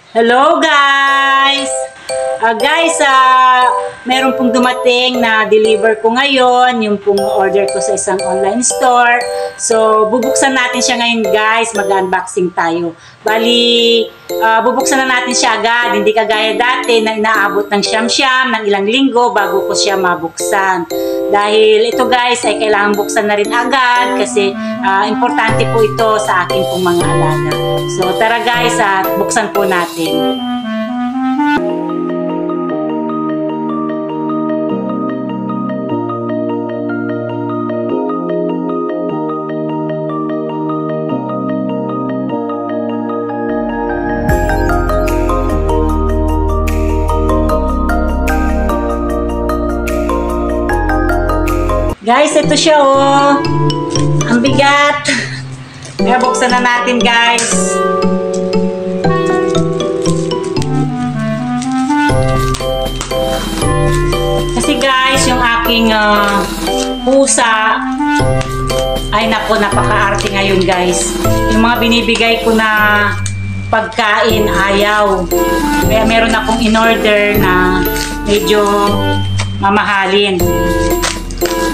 Hello guys! Meron pong dumating na deliver ko ngayon, yung pong order ko sa isang online store. So, bubuksan natin siya ngayon guys, mag-unboxing tayo. Bali, bubuksan na natin siya agad, hindi kagaya dati na inaabot ng siyam-siyam, ng ilang linggo bago ko siya mabuksan. Dahil ito guys ay kailangan buksan na rin agad kasi importante po ito sa aking pong mga alaga. So, tara guys, buksan po natin. Guys, ito siya oh. Ang bigat. Kaya buksan na natin guys. Kasi guys, yung aking pusa ay naku, napaka-arte ngayon guys. Yung mga binibigay ko na pagkain, ayaw. Kaya meron akong in-order na medyo mamahalin.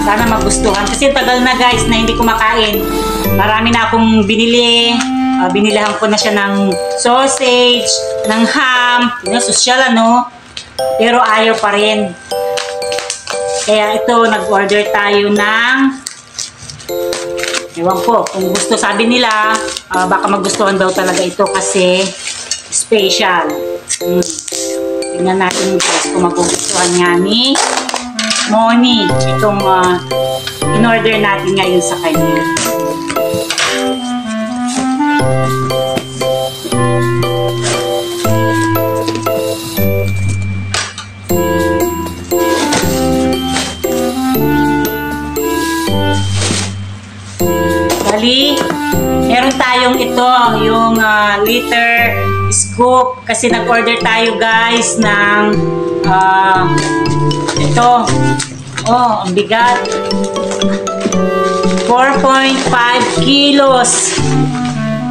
Sana magustuhan. Kasi tagal na guys na hindi kumakain. Marami na akong binili. Binilahan ko na siya ng sausage, ng ham. Sosyal ano. Pero ayaw pa rin. Kaya ito, nag-order tayo ng ewan ko. Kung gusto, sabi nila, baka magustuhan daw talaga ito kasi special. Tingnan natin guys kung magugustuhan nga ni Moni, itong in-order natin ngayon sa kanya. Bali, meron tayong ito, yung liter scoop. Kasi nag-order tayo guys ng ito. Oh, ang bigat. 4.5 kilos.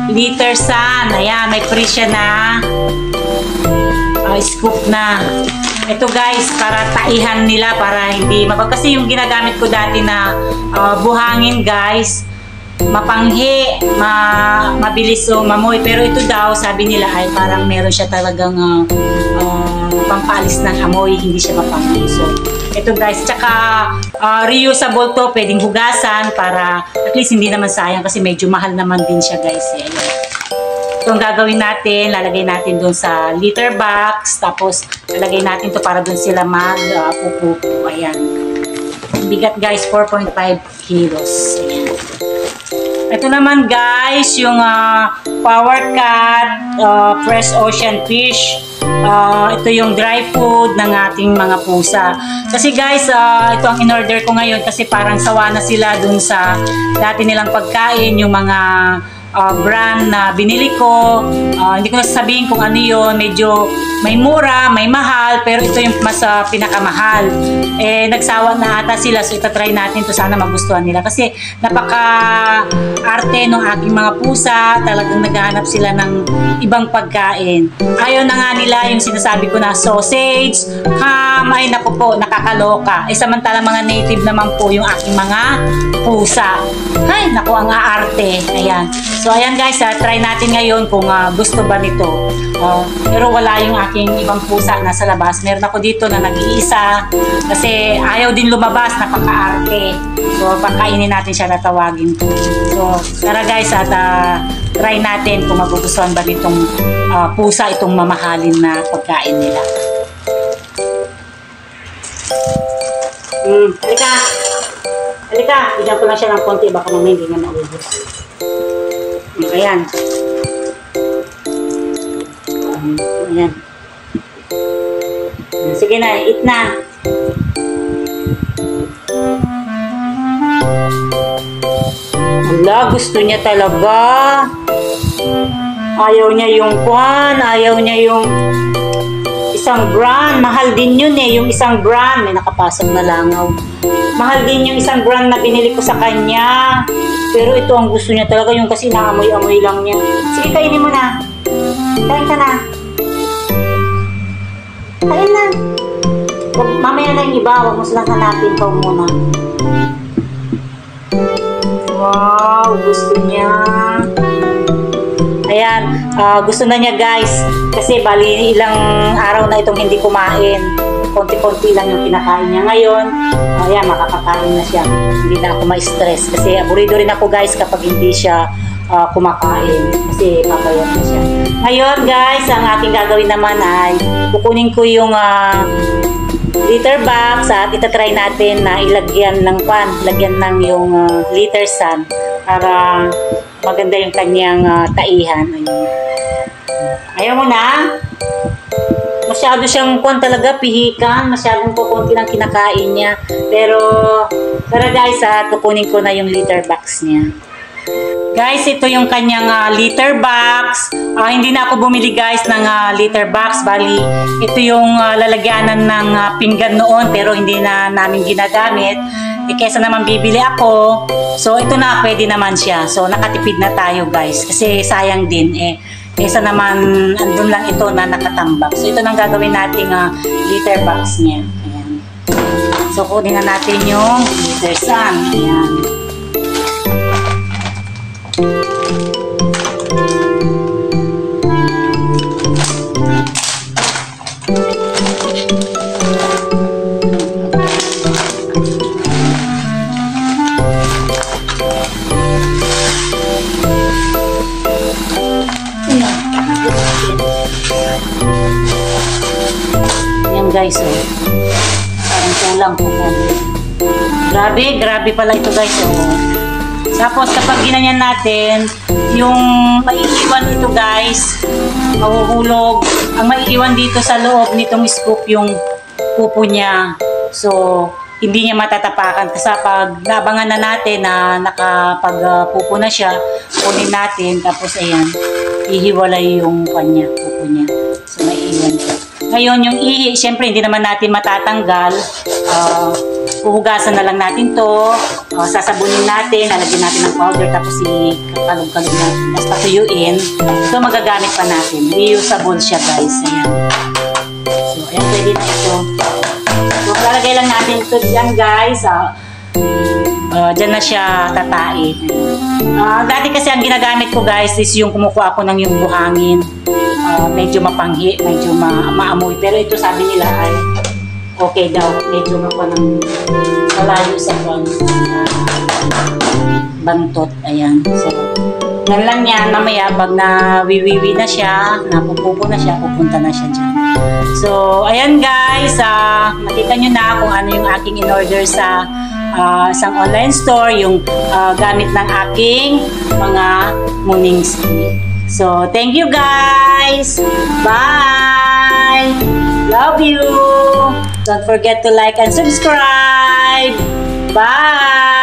Liter san. Ayan, may free siya na scoop na. Ito guys, para taihan nila, para hindi kasi yung ginagamit ko dati na buhangin guys, mapanghi, mabilis o mamoy. Pero ito daw, sabi nila ay parang meron siya talagang pampalis ng amoy, hindi siya mapanghi. So, ito guys, tsaka reusable to, pwedeng hugasan para at least hindi naman sayang kasi medyo mahal naman din siya guys. Ayan. Ito ang gagawin natin, lalagay natin doon sa liter box, tapos lalagay natin to para doon sila magpupupo. Ayan. Bigat guys, 4.5 kilos. Ayan. Ito naman guys, yung Power Cut Fresh Ocean Fish. Ito yung dry food ng ating mga pusa. Kasi guys, ito ang in-order ko ngayon kasi parang sawa na sila dun sa dati nilang pagkain, yung mga brand na binili ko. Hindi ko nasasabihin kung ano yun. Medyo may mura, may mahal, pero ito yung mas pinakamahal. Nagsawa na ata sila, so itatry natin to, sana magustuhan nila. Kasi napaka-arte ng aking mga pusa, talagang naghahanap sila ng ibang pagkain. Ayaw na nga nila yung sinasabi ko na sausage, ham, ay naku po, nakakaloka. Samantala mga native naman po yung aking mga pusa. Ay, naku, ang aarte. Ayan. So, ayan guys, try natin ngayon kung gusto ba nito. Pero wala yung aking ibang pusa nasa labas. Meron ako dito na nag-iisa kasi ayaw din lumabas, napaka-arte. So, pagkainin natin siya, natawagin ko. So, tara guys, at try natin kung magugustuhan ba nitong pusa, itong mamahalin na pagkain nila. Halika! Halika! Bigyan ko lang siya ng konti, baka mamaya hindi nga naubos. Ayan. Ayan. Sige na, eat na. Ala, gusto niya talaga. Ayaw niya yung kwan, ayaw niya yung isang brand. Mahal din yun yung isang brand. May nakapasok na langaw. Mahal din yung isang brand na binili ko sa kanya. Pero ito ang gusto niya talaga, yung kasi naamoy-amoy lang niya. Sige, kainin mo na. Kain ka na. Kain na. Mamaya na yung iba, huwag mo silang hanapin. Ikaw muna. Wow, gusto niya. Ayan, gusto na niya guys. Kasi bali ilang araw na itong hindi kumain. Konti-konti lang yung kinakain niya ngayon. Ayan, makakakain na siya. Hindi na ako ma-stress. Kasi aburido rin ako guys kapag hindi siya kumakain. Kasi papayat na siya. Ngayon guys, ang aking gagawin naman ay kukunin ko yung litter box at itatry natin na ilagyan ng pan, lagyan ng yung litter sun para maganda yung kanyang taihan. Ayaw mo na? Masyado siyang talaga pihikan, masyadong kukunti lang kinakain niya. Pero guys, kukunin ko na yung litter box niya. Guys, ito yung kanyang litter box. Hindi na ako bumili guys ng litter box. Bali, ito yung lalagyanan ng pinggan noon pero hindi na namin ginagamit. Kesa naman bibili ako. So, ito na, pwede naman siya. So, nakatipid na tayo guys. Kasi sayang din kesa naman andun lang ito na nakatambak. So, ito nang gagawin nating litter box niya. Ayan. So, kunin na natin yung litter sun. Ayan. Ayan guys, parang kulang po. Grabe pala ito guys. Tapos kapag ginanyan natin, yung maiiwan ito guys, mahuhulog. Ang maiiwan dito sa loob nitong scoop yung pupo niya. So, hindi niya matatapakan. Kasi pag nabangan na natin na nakapagpupo na siya, kunin natin. Tapos ayan, ihiwalay yung kanya, pupo niya. So, maiiwan siya. Ngayon, yung ihi, syempre hindi naman natin matatanggal. Uhugasan na lang natin to, sasabunin natin, lalagyan natin ng powder, tapos ikalog-kalog natin, tapos patuyuin. So, magagamit pa natin. Reusable siya guys. Ayan. So, ayan, pwede na ito. So, lalagay lang natin ito dyan guys. Dyan na siya tatai. Dati kasi ang ginagamit ko guys is yung kumukuha ako ng yung buhangin. Medyo mapanghi, medyo maamoy. Pero ito sabi nila ay okay daw, medyo malayo sa bantot. Ayan. So, yan lang yan. Mamaya, pag nawiwiwi na siya, napupupo na siya, pupunta na siya dyan. So, ayan guys. Nakita nyo na kung ano yung aking in-order sa isang online store, yung gamit ng aking mga muningski. So, thank you guys. Bye! Love you! Don't forget to like and subscribe. Bye!